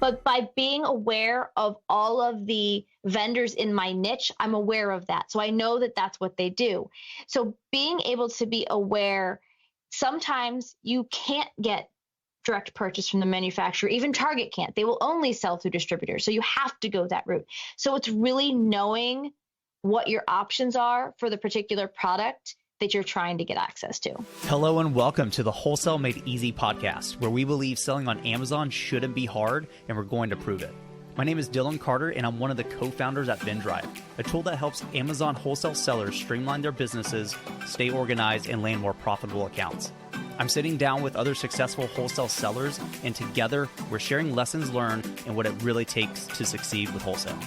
But by being aware of all of the vendors in my niche, I'm aware of that. So I know that that's what they do. So being able to be aware, sometimes you can't get direct purchase from the manufacturer. Even Target can't. They will only sell through distributors. So you have to go that route. So it's really knowing what your options are for the particular product that you're trying to get access to. Hello and welcome to the Wholesale Made Easy podcast, where we believe selling on Amazon shouldn't be hard, and we're going to prove it. My name is Dylan Carter, and I'm one of the co-founders at VendDrive, a tool that helps Amazon wholesale sellers streamline their businesses, stay organized, and land more profitable accounts. I'm sitting down with other successful wholesale sellers, and together we're sharing lessons learned and what it really takes to succeed with wholesale.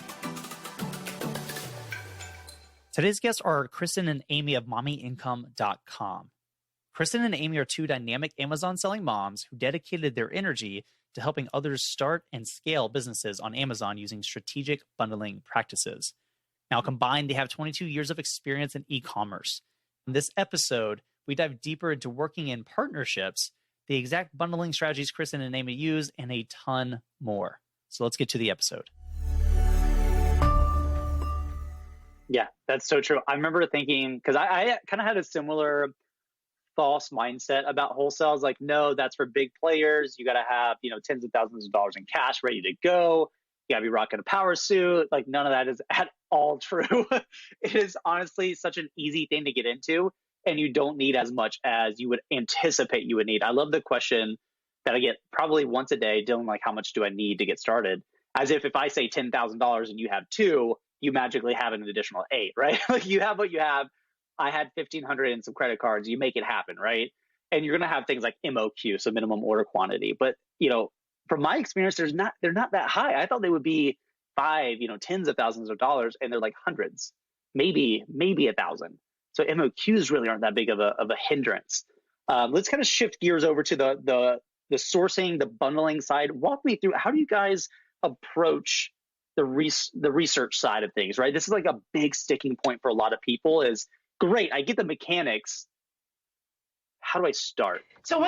Today's guests are Kristen and Amy of MommyIncome.com. Kristen and Amy are two dynamic Amazon selling moms who dedicated their energy to helping others start and scale businesses on Amazon using strategic bundling practices. Now, combined, they have 22 years of experience in e-commerce. In this episode, we dive deeper into working in partnerships, the exact bundling strategies Kristen and Amy use, and a ton more. So let's get to the episode. Yeah, that's so true. I remember thinking, because I kind of had a similar false mindset about wholesale. I was like, no, that's for big players. You got to have, tens of thousands of dollars in cash ready to go. You got to be rocking a power suit. Like, none of that is at all true. It is honestly such an easy thing to get into, and you don't need as much as you would anticipate you would need. I love the question that I get probably once a day, Dylan, like, how much do I need to get started? As if I say $10,000 and you have two, you magically have an additional 8, right? Like, you have what you have. I had 1,500 and some credit cards. You make it happen, right? And you're going to have things like MOQ, so minimum order quantity. But, from my experience, they're not that high. I thought they would be 5, tens of thousands of dollars, and they're like hundreds, maybe 1,000. So MOQs really aren't that big of a hindrance. Let's kind of shift gears over to the sourcing, the bundling side. Walk me through, how do you guys approach the research side of things, right? This is like a big sticking point for a lot of people is, great, I get the mechanics. How do I start? So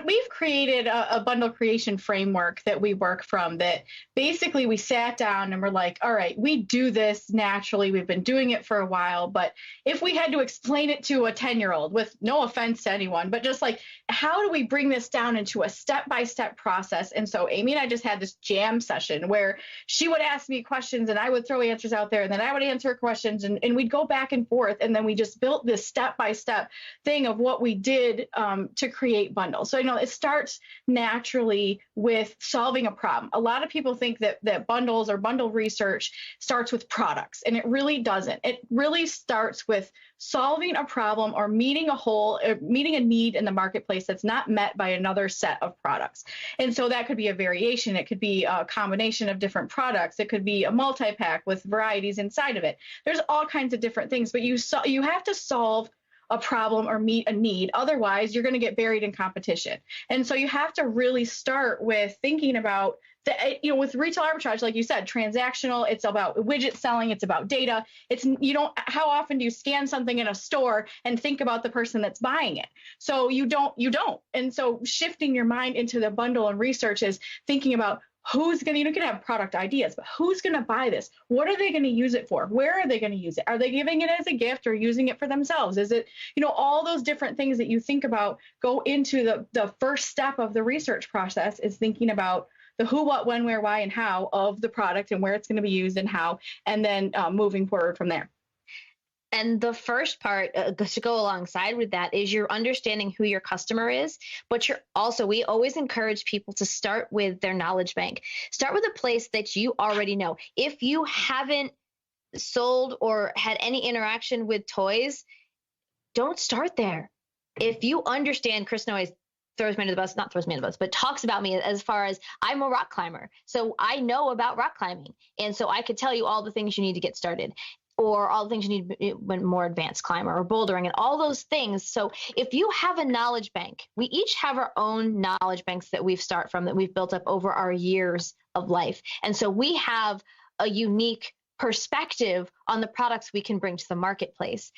we've created a bundle creation framework that we work from, that basically we sat down and we're like, all right, we do this naturally. We've been doing it for a while, but if we had to explain it to a 10-year-old, with no offense to anyone, but just like, how do we bring this down into a step-by-step process? And so Amy and I just had this jam session where she would ask me questions and I would throw answers out there, and then I would answer questions, and we'd go back and forth. And then we just built this step-by-step thing of what we did to create bundles. So, it starts naturally with solving a problem. A lot of people think that bundles or bundle research starts with products, and it really doesn't. It really starts with solving a problem or meeting a need in the marketplace that's not met by another set of products. And so that could be a variation. It could be a combination of different products. It could be a multi-pack with varieties inside of it. There's all kinds of different things, but you have to solve a problem or meet a need. Otherwise, you're going to get buried in competition. And so you have to really start with thinking about with retail arbitrage, like you said, transactional, it's about widget selling, it's about data. How often do you scan something in a store and think about the person that's buying it? So you don't. And so shifting your mind into the bundle and research is thinking about, who's going to, you can have product ideas, but who's going to buy this? What are they going to use it for? Where are they going to use it? Are they giving it as a gift or using it for themselves? Is it, all those different things that you think about go into the first step of the research process, is thinking about the who, what, when, where, why, and how of the product and where it's going to be used and how, and then moving forward from there. And the first part to go alongside with that is you're understanding who your customer is, but we always encourage people to start with their knowledge bank. Start with a place that you already know. If you haven't sold or had any interaction with toys, don't start there. If you understand, Kristen always throws me under the bus, not throws me under the bus, but talks about me as far as, I'm a rock climber. So I know about rock climbing. And so I could tell you all the things you need to get started, or all the things you need when more advanced climber, or bouldering, and all those things. So if you have a knowledge bank, we each have our own knowledge banks that we've built up over our years of life. And so we have a unique perspective on the products we can bring to the marketplace.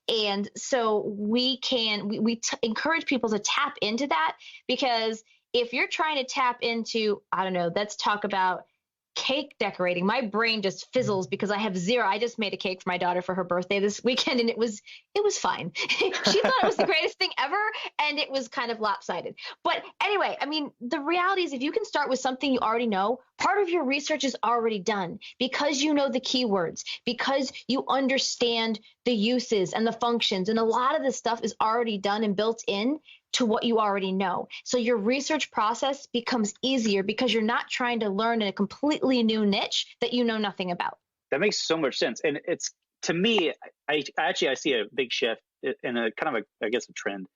And so we encourage people to tap into that, because if you're trying to tap into, I don't know, let's talk about cake decorating. My brain just fizzles because I have zero. I just made a cake for my daughter for her birthday this weekend, and it was fine. She thought it was the greatest thing ever, and it was kind of lopsided. But anyway, I mean, the reality is if you can start with something you already know, part of your research is already done because you know the keywords, because you understand the uses and the functions, and a lot of this stuff is already done and built in to what you already know. So your research process becomes easier because you're not trying to learn in a completely new niche that you know nothing about. That makes so much sense. And it's, to me, I see a big shift in a kind of I guess a trend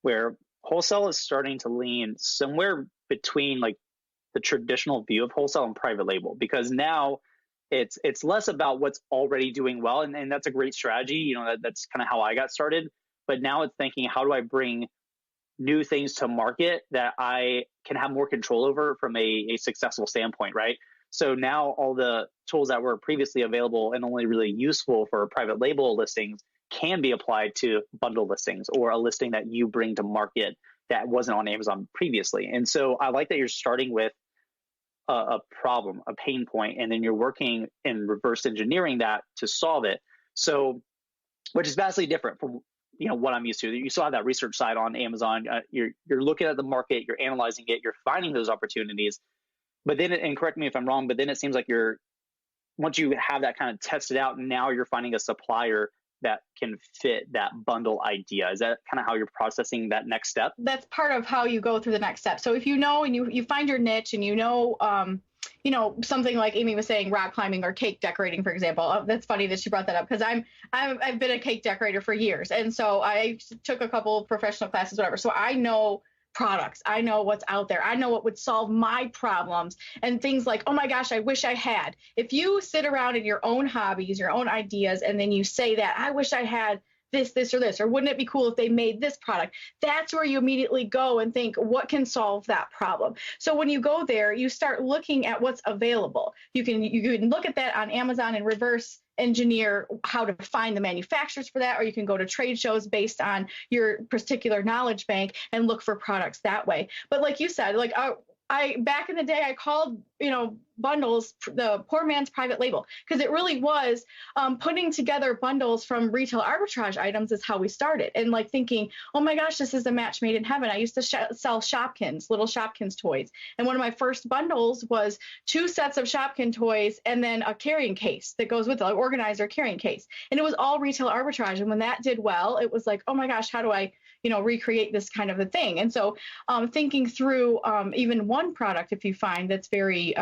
where wholesale is starting to lean somewhere between like the traditional view of wholesale and private label, because now it's less about what's already doing well. And that's a great strategy. You know, that's kind of how I got started. But now it's thinking, how do I bring new things to market that I can have more control over from a successful standpoint, right? So now all the tools that were previously available and only really useful for private label listings can be applied to bundle listings or a listing that you bring to market that wasn't on Amazon previously. And so I like that you're starting with a problem, a pain point, and then you're working in reverse engineering that to solve it. So, which is vastly different from what I'm used to. You still have that research side on Amazon. You're looking at the market, you're analyzing it, you're finding those opportunities. But then, and correct me if I'm wrong, but then it seems like once you have that kind of tested out, now you're finding a supplier that can fit that bundle idea. Is that kind of how you're processing that next step? That's part of how you go through the next step. So if you know and you find your niche and something like Amy was saying, rock climbing or cake decorating, for example. That's funny that she brought that up because I've been a cake decorator for years. And so I took a couple of professional classes, whatever. So I know products. I know what's out there. I know what would solve my problems and things like, oh my gosh, I wish I had. If you sit around in your own hobbies, your own ideas, and then you say that, I wish I had this, or wouldn't it be cool if they made this product? That's where you immediately go and think, what can solve that problem? So when you go there, you start looking at what's available. You can look at that on Amazon and reverse engineer how to find the manufacturers for that, or you can go to trade shows based on your particular knowledge bank and look for products that way. But like you said, like I back in the day, I called bundles the poor man's private label, because it really was putting together bundles from retail arbitrage items is how we started. And like thinking, oh my gosh, this is a match made in heaven. I used to sell Shopkins, little Shopkins toys. And one of my first bundles was 2 sets of Shopkin toys and then a carrying case that goes with it, an organizer carrying case. And it was all retail arbitrage. And when that did well, it was like, oh my gosh, how do I recreate this kind of a thing? And so thinking through even one product, if you find that's very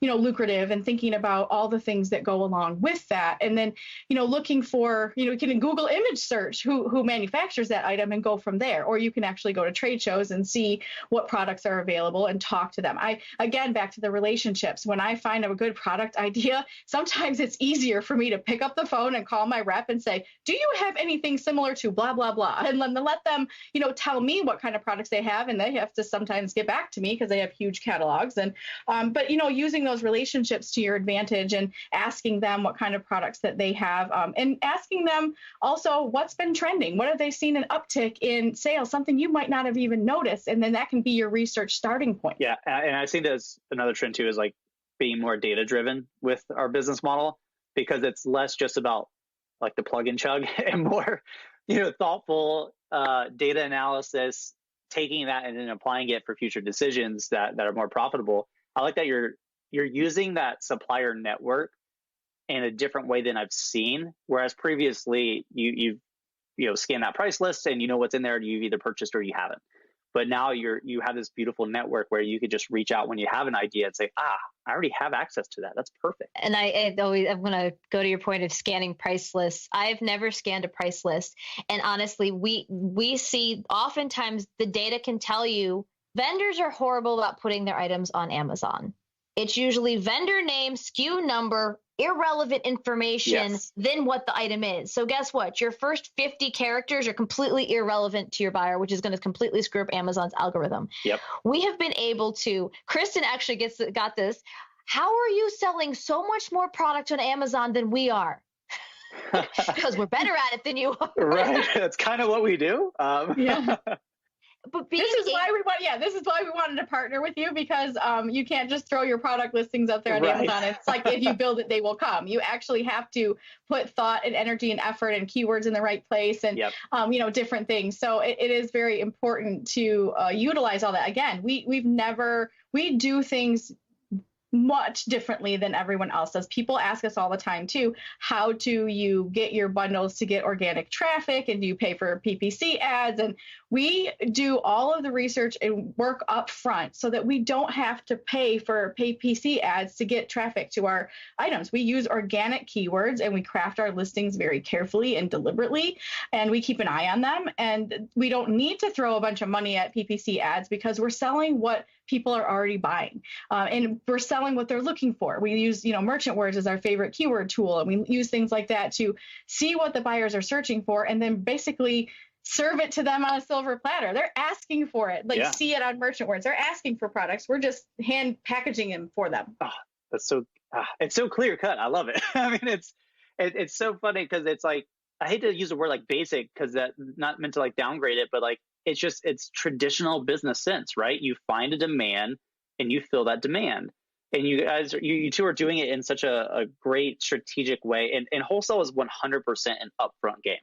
lucrative, and thinking about all the things that go along with that. And then, looking for, you can Google image search who manufactures that item and go from there. Or you can actually go to trade shows and see what products are available and talk to them. Again, back to the relationships. When I find a good product idea, sometimes it's easier for me to pick up the phone and call my rep and say, do you have anything similar to blah, blah, blah? And let them, tell me what kind of products they have. And they have to sometimes get back to me because they have huge catalogs. And, but, using those relationships to your advantage and asking them what kind of products that they have, and asking them also what's been trending, what have they seen an uptick in sales, something you might not have even noticed, and then that can be your research starting point. Yeah, and I think there's another trend too, is like being more data driven with our business model, because it's less just about like the plug and chug and more thoughtful data analysis, taking that and then applying it for future decisions that are more profitable. I like that you're using that supplier network in a different way than I've seen. Whereas previously you've scanned that price list and you know what's in there, and you've either purchased or you haven't. But now you have this beautiful network where you could just reach out when you have an idea and say, I already have access to that. That's perfect. And I'm going to go to your point of scanning price lists. I've never scanned a price list. And honestly, we see oftentimes the data can tell you vendors are horrible about putting their items on Amazon. It's usually vendor name, SKU number, irrelevant information, Yes. Then what the item is. So guess what? Your first 50 characters are completely irrelevant to your buyer, which is going to completely screw up Amazon's algorithm. Yep. We have been able to, Kristen actually got this. How are you selling so much more product on Amazon than we are? Because we're better at it than you are. Right. That's kind of what we do. Yeah. But this is why we wanted to partner with you, because you can't just throw your product listings up there on Amazon. It's like, if you build it, they will come. You actually have to put thought and energy and effort and keywords in the right place, and different things. So it is very important to utilize all that. Again, we do things much differently than everyone else does. People ask us all the time too, how do you get your bundles to get organic traffic, and do you pay for PPC ads? And we do all of the research and work up front so that we don't have to pay for PPC ads to get traffic to our items. We use organic keywords, and we craft our listings very carefully and deliberately, and we keep an eye on them. And we don't need to throw a bunch of money at PPC ads, because we're selling what people are already buying, and we're selling what they're looking for. We use, Merchant Words as our favorite keyword tool, and we use things like that to see what the buyers are searching for, and then basically serve it to them on a silver platter. They're asking for it. See it on Merchant Words. They're asking for products. We're just hand packaging them for them. Oh, it's so clear cut. I love it. I mean, it's so funny, because it's like, I hate to use the word like basic, because that's not meant to like downgrade it, but like, it's traditional business sense, right? You find a demand and you fill that demand. And you two are doing it in such a great strategic way. And wholesale is 100% an upfront game.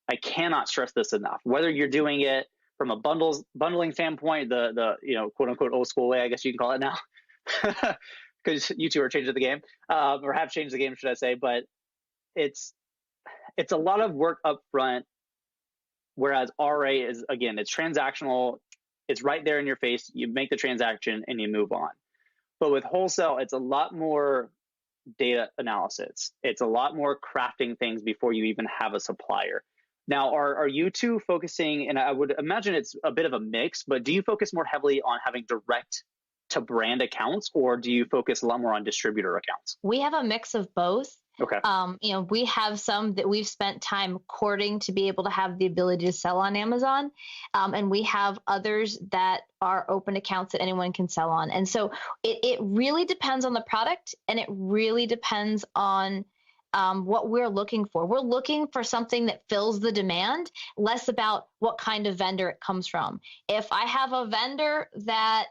I cannot stress this enough. Whether you're doing it from a bundling standpoint, the quote unquote old school way, I guess you can call it now, because you two are changing the game, or have changed the game, should I say? But it's a lot of work up front. Whereas RA is, again, it's transactional. It's right there in your face. You make the transaction and you move on. But with wholesale, it's a lot more data analysis. It's a lot more crafting things before you even have a supplier. Now, are you two focusing, and I would imagine it's a bit of a mix, but do you focus more heavily on having direct to brand accounts, or do you focus a lot more on distributor accounts? We have a mix of both. Okay. We have some that we've spent time courting to be able to have the ability to sell on Amazon. And we have others that are open accounts that anyone can sell on. And so it really depends on the product, and it really depends on what we're looking for. We're looking for something that fills the demand, less about what kind of vendor it comes from. If I have a vendor that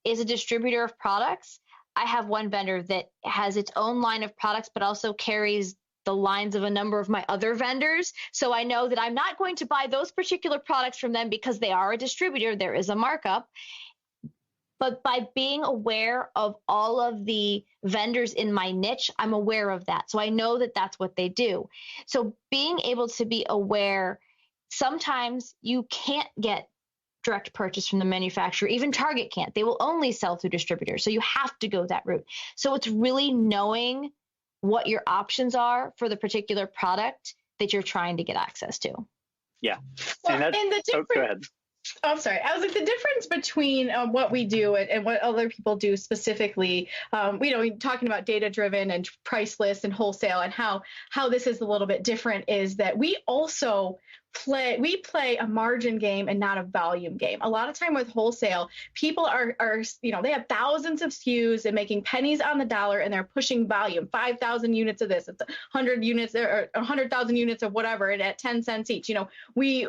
is a distributor of products, I have one vendor that has its own line of products, but also carries the lines of a number of my other vendors. So I know that I'm not going to buy those particular products from them because they are a distributor. There is a markup. But by being aware of all of the vendors in my niche, I'm aware of that. So I know that that's what they do. So being able to be aware, sometimes you can't get direct purchase from the manufacturer. Even Target can't. They will only sell through distributors. So you have to go that route. So it's really knowing what your options are for the particular product that you're trying to get access to. Yeah. Well, go ahead. Oh, sorry. I was like, the difference between what we do and what other people do specifically, talking about data-driven and price lists and wholesale, and how this is a little bit different, is that we also play a margin game and not a volume game. A lot of time with wholesale, people are they have thousands of SKUs and making pennies on the dollar, and they're pushing volume, 5,000 units of this, it's 100 units or 100,000 units of whatever, and at 10 cents each. We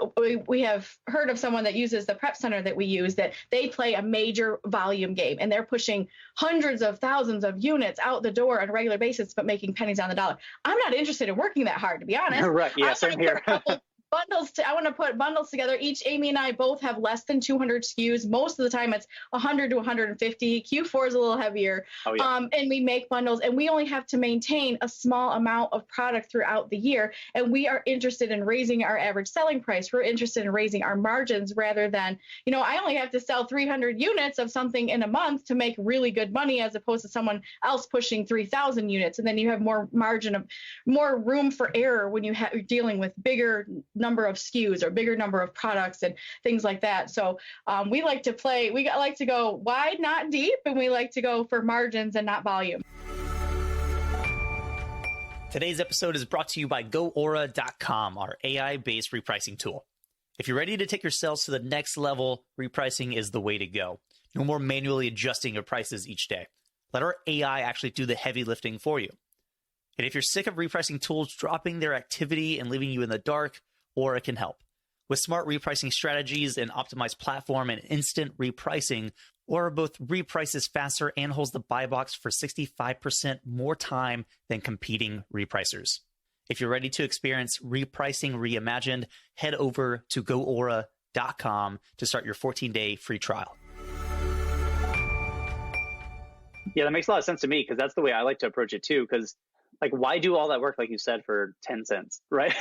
have heard of someone that uses the prep center that we use, that they play a major volume game, and they're pushing hundreds of thousands of units out the door on a regular basis, but making pennies on the dollar. I'm not interested in working that hard, to be honest. Right. Yeah, same here. I want to put bundles together. Each Amy and I both have less than 200 SKUs. Most of the time it's 100 to 150. Q4 is a little heavier. Oh, yeah. And we make bundles, and we only have to maintain a small amount of product throughout the year. And we are interested in raising our average selling price. We're interested in raising our margins, rather than, I only have to sell 300 units of something in a month to make really good money, as opposed to someone else pushing 3,000 units. And then you have more room for error when you're dealing with bigger number of SKUs or bigger number of products and things like that. So we like to go wide, not deep, and we like to go for margins and not volume. Today's episode is brought to you by GoAura.com, our AI-based repricing tool. If you're ready to take your sales to the next level, repricing is the way to go. No more manually adjusting your prices each day. Let our AI actually do the heavy lifting for you. And if you're sick of repricing tools dropping their activity and leaving you in the dark, Aura can help. With smart repricing strategies, an optimized platform, and instant repricing, Aura both reprices faster and holds the buy box for 65% more time than competing repricers. If you're ready to experience repricing reimagined, head over to goaura.com to start your 14-day free trial. Yeah, that makes a lot of sense to me because that's the way I like to approach it too. Because like, why do all that work, like you said, for 10 cents, right?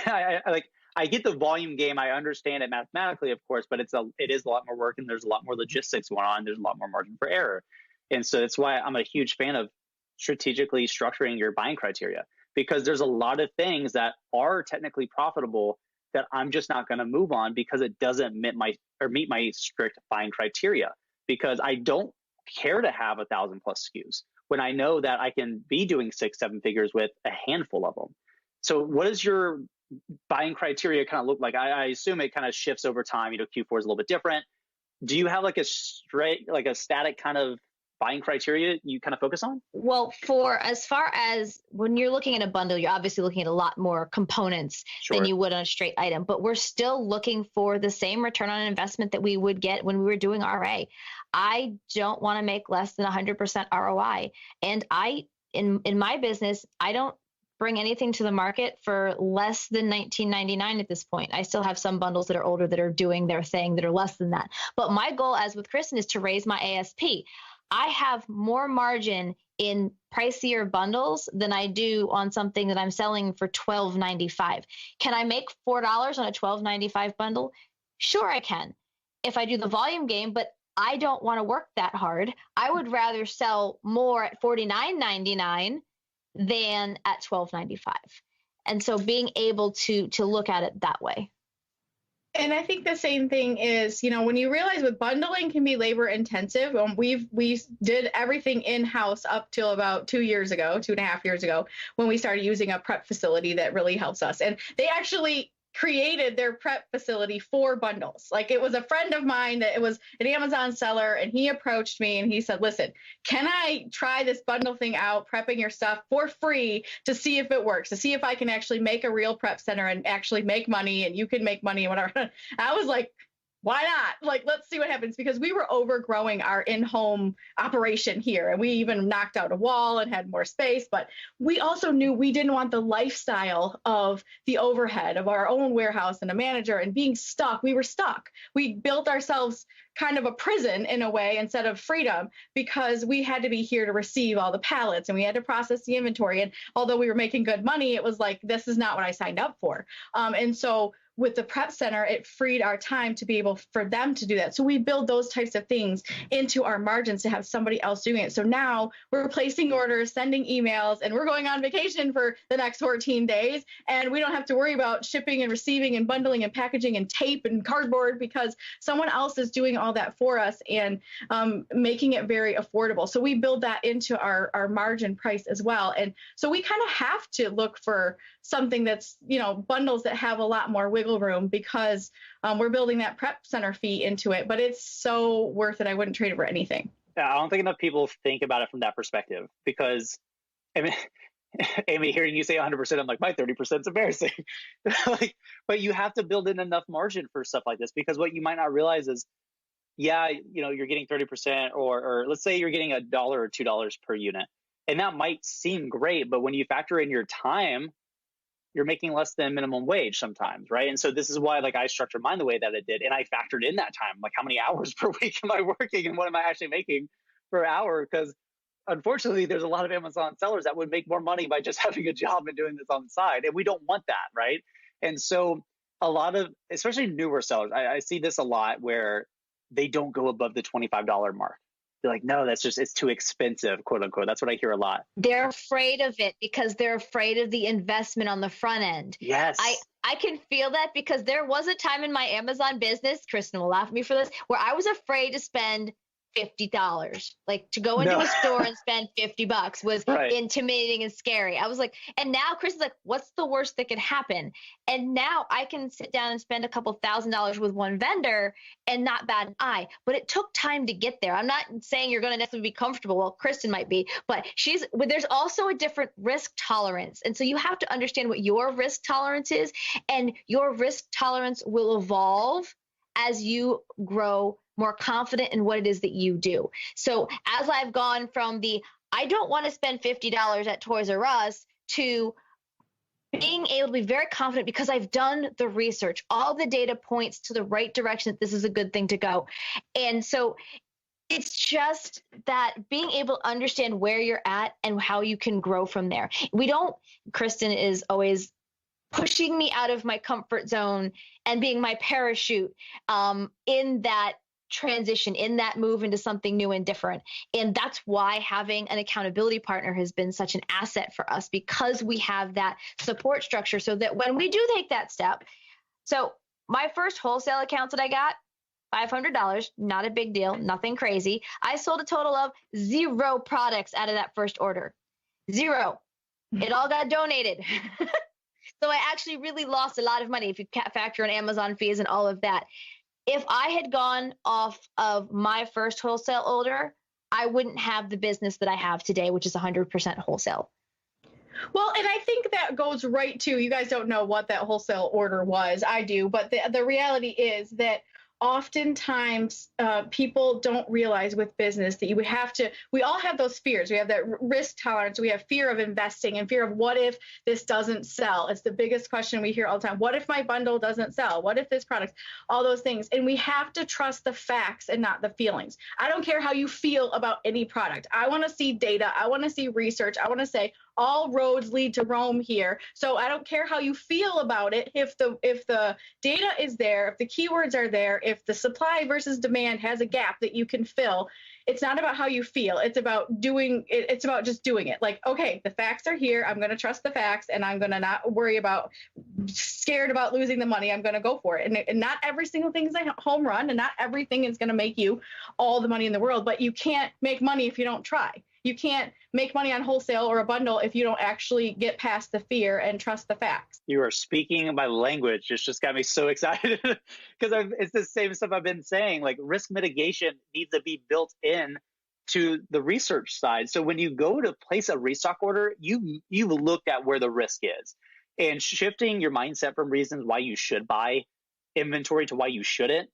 I get the volume game. I understand it mathematically, of course, but it is a lot more work and there's a lot more logistics going on. There's a lot more margin for error. And so that's why I'm a huge fan of strategically structuring your buying criteria, because there's a lot of things that are technically profitable that I'm just not going to move on because it doesn't meet my strict buying criteria, because I don't care to have 1,000 plus SKUs when I know that I can be doing 6-7 figures with a handful of them. So what does your buying criteria kind of look like? I assume it kind of shifts over time. Q4 is a little bit different. Do you have like a static kind of buying criteria you kind of focus on? Well, for as far as when you're looking at a bundle, you're obviously looking at a lot more components than you would on a straight item, but we're still looking for the same return on investment that we would get when we were doing RA. I don't want to make less than 100% ROI. And in my business, I don't bring anything to the market for less than $19.99 at this point. I still have some bundles that are older that are doing their thing that are less than that. But my goal, as with Kristen, is to raise my ASP. I have more margin in pricier bundles than I do on something that I'm selling for $12.95. Can I make $4 on a $12.95 bundle? Sure, I can. If I do the volume game, but I don't want to work that hard. I would rather sell more at $49.99 than at $12.95. And so being able to look at it that way. And I think the same thing is, when you realize with bundling can be labor intensive, we did everything in-house up till about 2.5 years ago, when we started using a prep facility that really helps us. And they actually created their prep facility for bundles. Like, it was a friend of mine that it was an Amazon seller, and he approached me and he said, listen, can I try this bundle thing out, prepping your stuff for free to see if it works, to see if I can actually make a real prep center and actually make money and you can make money and whatever. I was like, why not? Like, let's see what happens, because we were overgrowing our in-home operation here. And we even knocked out a wall and had more space. But we also knew we didn't want the lifestyle of the overhead of our own warehouse and a manager and being stuck. We were stuck. We built ourselves kind of a prison in a way instead of freedom, because we had to be here to receive all the pallets and we had to process the inventory. And although we were making good money, it was like, this is not what I signed up for. And so with the prep center, it freed our time to be able for them to do that. So we build those types of things into our margins to have somebody else doing it. So now we're placing orders, sending emails, and we're going on vacation for the next 14 days. And we don't have to worry about shipping and receiving and bundling and packaging and tape and cardboard, because someone else is doing all that for us and making it very affordable. So we build that into our margin price as well. And so we kind of have to look for something that's, bundles that have a lot more wiggle room, because we're building that prep center fee into it, but it's so worth it. I wouldn't trade it for anything. I don't think enough people think about it from that perspective, because I mean, Amy, hearing you say 100%, I'm like, my 30% is embarrassing. But you have to build in enough margin for stuff like this, because what you might not realize is, you're getting 30%, or let's say you're getting $1 or $2 per unit. And that might seem great, but when you factor in your time, you're making less than minimum wage sometimes, right? And so this is why, I structured mine the way that it did, and I factored in that time, like how many hours per week am I working, and what am I actually making per hour? Because unfortunately, there's a lot of Amazon sellers that would make more money by just having a job and doing this on the side, and we don't want that, right? And so a lot of, especially newer sellers, I see this a lot where they don't go above the $25 mark. They're like, no, it's too expensive, quote unquote. That's what I hear a lot. They're afraid of it because they're afraid of the investment on the front end. Yes. I can feel that, because there was a time in my Amazon business, Kristen will laugh at me for this, where I was afraid to spend $50. Like to go into No. a store and spend $50 was Right. intimidating and scary. I was like, and now Chris is like, what's the worst that could happen? And now I can sit down and spend a couple $1,000s with one vendor and not bat an eye. But it took time to get there. I'm not saying you're going to necessarily be comfortable. Well, Kristen might be, but there's also a different risk tolerance. And so you have to understand what your risk tolerance is, and your risk tolerance will evolve as you grow more confident in what it is that you do. So as I've gone from I don't want to spend $50 at Toys R Us to being able to be very confident because I've done the research, all the data points to the right direction that this is a good thing to go. And so it's just that being able to understand where you're at and how you can grow from there. Kristen is always pushing me out of my comfort zone and being my parachute in that transition, in that move into something new and different. And that's why having an accountability partner has been such an asset for us, because we have that support structure so that when we do take that step. So my first wholesale account that I got, $500, not a big deal, nothing crazy. I sold a total of 0 products out of that first order. 0. It all got donated. So I actually really lost a lot of money if you factor in Amazon fees and all of that. If I had gone off of my first wholesale order, I wouldn't have the business that I have today, which is 100% wholesale. Well, and I think that goes right to, you guys don't know what that wholesale order was. I do. But the reality is that oftentimes people don't realize with business that we all have those fears. We have that risk tolerance. We have fear of investing and fear of what if this doesn't sell? It's the biggest question we hear all the time. What if my bundle doesn't sell? What if this product, all those things. And we have to trust the facts and not the feelings. I don't care how you feel about any product. I want to see data. I want to see research. I want to say all roads lead to Rome here. So I don't care how you feel about it. If the data is there, if the keywords are there, if the supply versus demand has a gap that you can fill, it's not about how you feel. It's about doing it. It's about just doing it. Like, okay, the facts are here. I'm going to trust the facts, and I'm going to not worry about scared about losing the money. I'm going to go for it. And not every single thing is a home run, and not everything is going to make you all the money in the world, but you can't make money if you don't try. You can't make money on wholesale or a bundle if you don't actually get past the fear and trust the facts. You are speaking my language. It's just got me so excited because it's the same stuff I've been saying. Like, risk mitigation needs to be built in to the research side. So when you go to place a restock order, you've looked at where the risk is, and shifting your mindset from reasons why you should buy inventory to why you shouldn't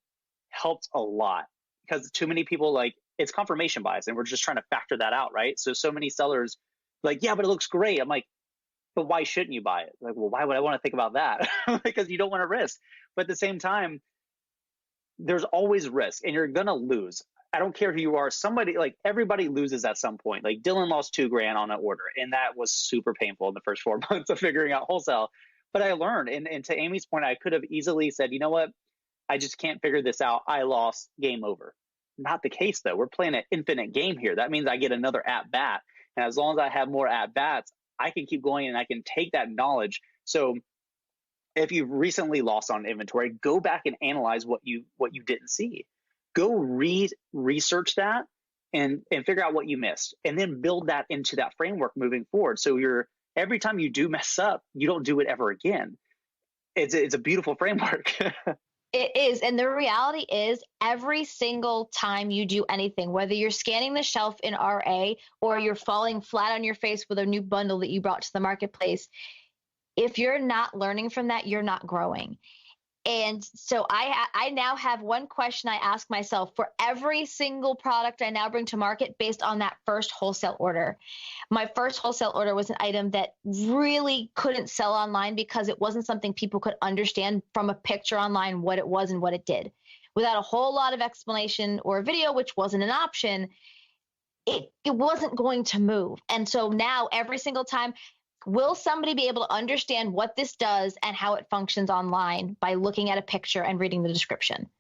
helps a lot, because too many people, it's confirmation bias, and we're just trying to factor that out, right? So many sellers like, yeah, but it looks great. I'm like, but why shouldn't you buy it? Like, well, why would I want to think about that? Because you don't want to risk. But at the same time, there's always risk, and you're going to lose. I don't care who you are. Everybody loses at some point. Like, Dylan lost $2,000 on an order, and that was super painful in the first 4 months of figuring out wholesale. But I learned, and to Amy's point, I could have easily said, you know what? I just can't figure this out. I lost, game over. Not the case, though. We're playing an infinite game here. That means I get another at bat. And as long as I have more at bats, I can keep going, and I can take that knowledge. So if you've recently lost on inventory, go back and analyze what you didn't see. Go research that and figure out what you missed, and then build that into that framework moving forward. So every time you do mess up, you don't do it ever again. It's a beautiful framework. It is. And the reality is, every single time you do anything, whether you're scanning the shelf in RA or you're falling flat on your face with a new bundle that you brought to the marketplace, if you're not learning from that, you're not growing. And so I now have one question I ask myself for every single product I now bring to market based on that first wholesale order. My first wholesale order was an item that really couldn't sell online because it wasn't something people could understand from a picture online what it was and what it did. Without a whole lot of explanation or video, which wasn't an option, it wasn't going to move. And so now every single time, will somebody be able to understand what this does and how it functions online by looking at a picture and reading the description?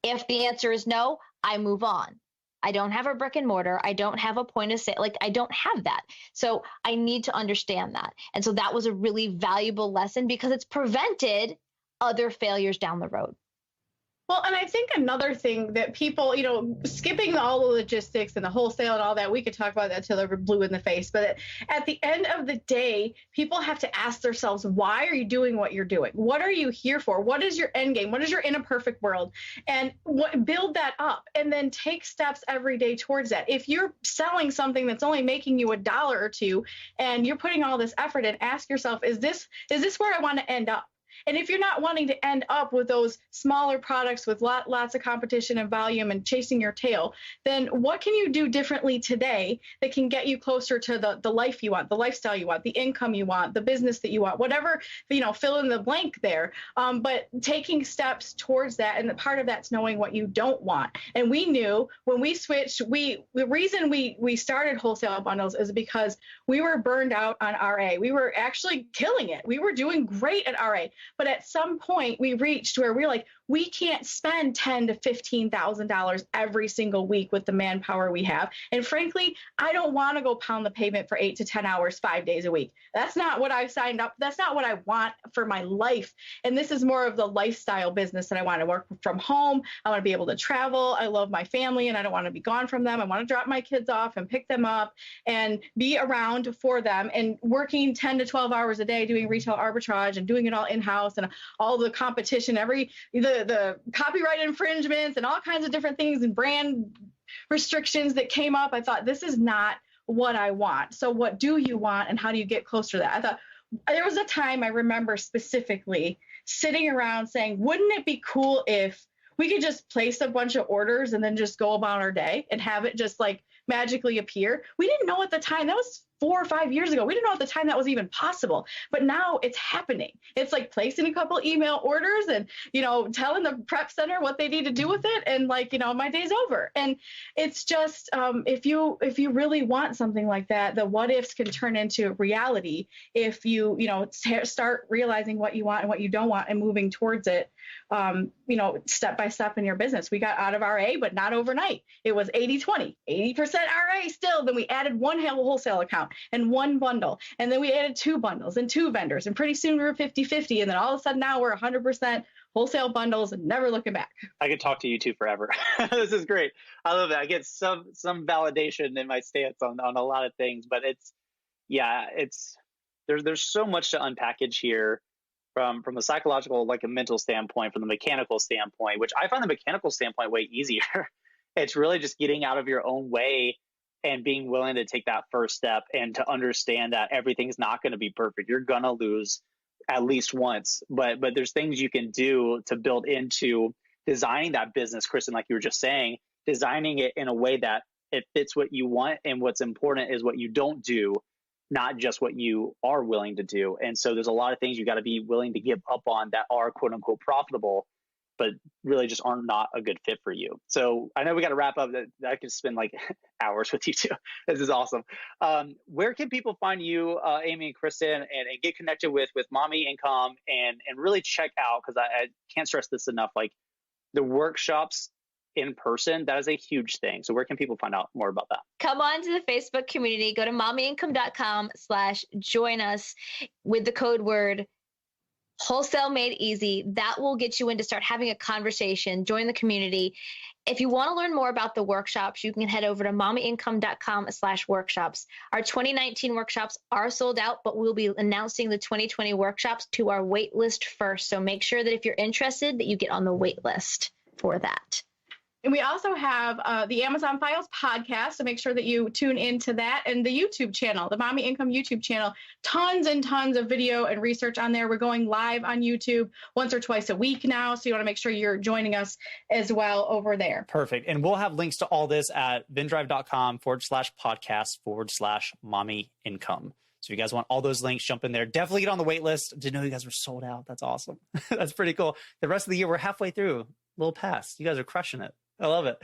If the answer is no, I move on. I don't have a brick and mortar. I don't have a point of sale. I don't have that. So I need to understand that. And so that was a really valuable lesson because it's prevented other failures down the road. Well, and I think another thing that people, skipping all the logistics and the wholesale and all that, we could talk about that till they're blue in the face. But at the end of the day, people have to ask themselves, why are you doing what you're doing? What are you here for? What is your end game? What is your in a perfect world? And build that up and then take steps every day towards that. If you're selling something that's only making you $1 or $2 and you're putting all this effort in, ask yourself, is this where I want to end up? And if you're not wanting to end up with those smaller products with lots of competition and volume and chasing your tail, then what can you do differently today that can get you closer to the life you want, the lifestyle you want, the income you want, the business that you want, whatever, fill in the blank there. But taking steps towards that. And the part of that's knowing what you don't want. And we knew when we switched, the reason we started wholesale bundles is because we were burned out on RA. We were actually killing it. We were doing great at RA. But at some point we reached where we're like, we can't spend $10,000 to $15,000 every single week with the manpower we have. And frankly, I don't want to go pound the pavement for 8 to 10 hours, 5 days a week. That's not what I signed up. That's not what I want for my life. And this is more of the lifestyle business that I want to work from home. I want to be able to travel. I love my family and I don't want to be gone from them. I want to drop my kids off and pick them up and be around for them, and working 10 to 12 hours a day doing retail arbitrage and doing it all in-house and all the competition, the copyright infringements and all kinds of different things and brand restrictions that came up. I thought, this is not what I want. So what do you want and how do you get closer to that? I thought there was a time I remember specifically sitting around saying, wouldn't it be cool if we could just place a bunch of orders and then just go about our day and have it just like magically appear? We didn't know at the time. That was 4 or 5 years ago. We didn't know at the time that was even possible, but now it's happening. It's like placing a couple email orders and, telling the prep center what they need to do with it. And my day's over. And it's just, if you really want something like that, the what ifs can turn into reality if you, start realizing what you want and what you don't want and moving towards it, step by step in your business. We got out of RA, but not overnight. It was 80-20, 80% RA still. Then we added one wholesale account and one bundle. And then we added 2 bundles and 2 vendors. And pretty soon we were 50-50. And then all of a sudden now we're 100% wholesale bundles and never looking back. I could talk to you two forever. This is great. I love it. I get some validation in my stance on a lot of things, but there's so much to unpackage here from a psychological, like a mental standpoint, from the mechanical standpoint, which I find the mechanical standpoint way easier. It's really just getting out of your own way and being willing to take that first step and to understand that everything's not going to be perfect. You're going to lose at least once, but there's things you can do to build into designing that business, Kristen, like you were just saying, designing it in a way that it fits what you want. And what's important is what you don't do, not just what you are willing to do. And so there's a lot of things you got to be willing to give up on that are quote unquote profitable, but really just are not a good fit for you. So I know we got to wrap up. I could spend like hours with you two. This is awesome. Where can people find you, Amy and Kristen, and get connected with Mommy Income and really check out, because I can't stress this enough, like the workshops in person, that is a huge thing. So where can people find out more about that? Come on to the Facebook community, go to mommyincome.com/join us with the code word Wholesale Made Easy. That will get you in to start having a conversation, join the community. If you want to learn more about the workshops, you can head over to mommyincome.com/workshops. Our 2019 workshops are sold out, but we'll be announcing the 2020 workshops to our wait list first. So make sure that if you're interested, that you get on the wait list for that. And we also have the Amazon Files podcast, so make sure that you tune into that, and the YouTube channel, the Mommy Income YouTube channel. Tons and tons of video and research on there. We're going live on YouTube once or twice a week now, so you want to make sure you're joining us as well over there. Perfect. And we'll have links to all this at vendrive.com/podcast/Mommy Income. So if you guys want all those links, jump in there. Definitely get on the wait list. Didn't know you guys were sold out. That's awesome. That's pretty cool. The rest of the year, we're halfway through, a little past. You guys are crushing it. I love it.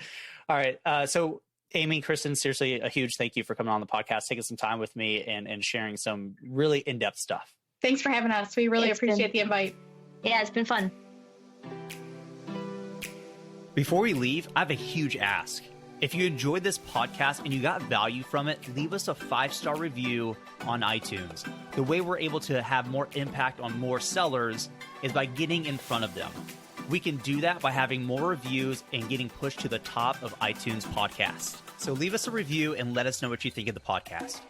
All right. So Amy and Kristen, seriously, a huge thank you for coming on the podcast, taking some time with me and sharing some really in-depth stuff. Thanks for having us. We really appreciate the invite. Yeah, it's been fun. Before we leave, I have a huge ask. If you enjoyed this podcast and you got value from it, leave us a 5-star review on iTunes. The way we're able to have more impact on more sellers is by getting in front of them. We can do that by having more reviews and getting pushed to the top of iTunes podcasts. So leave us a review and let us know what you think of the podcast.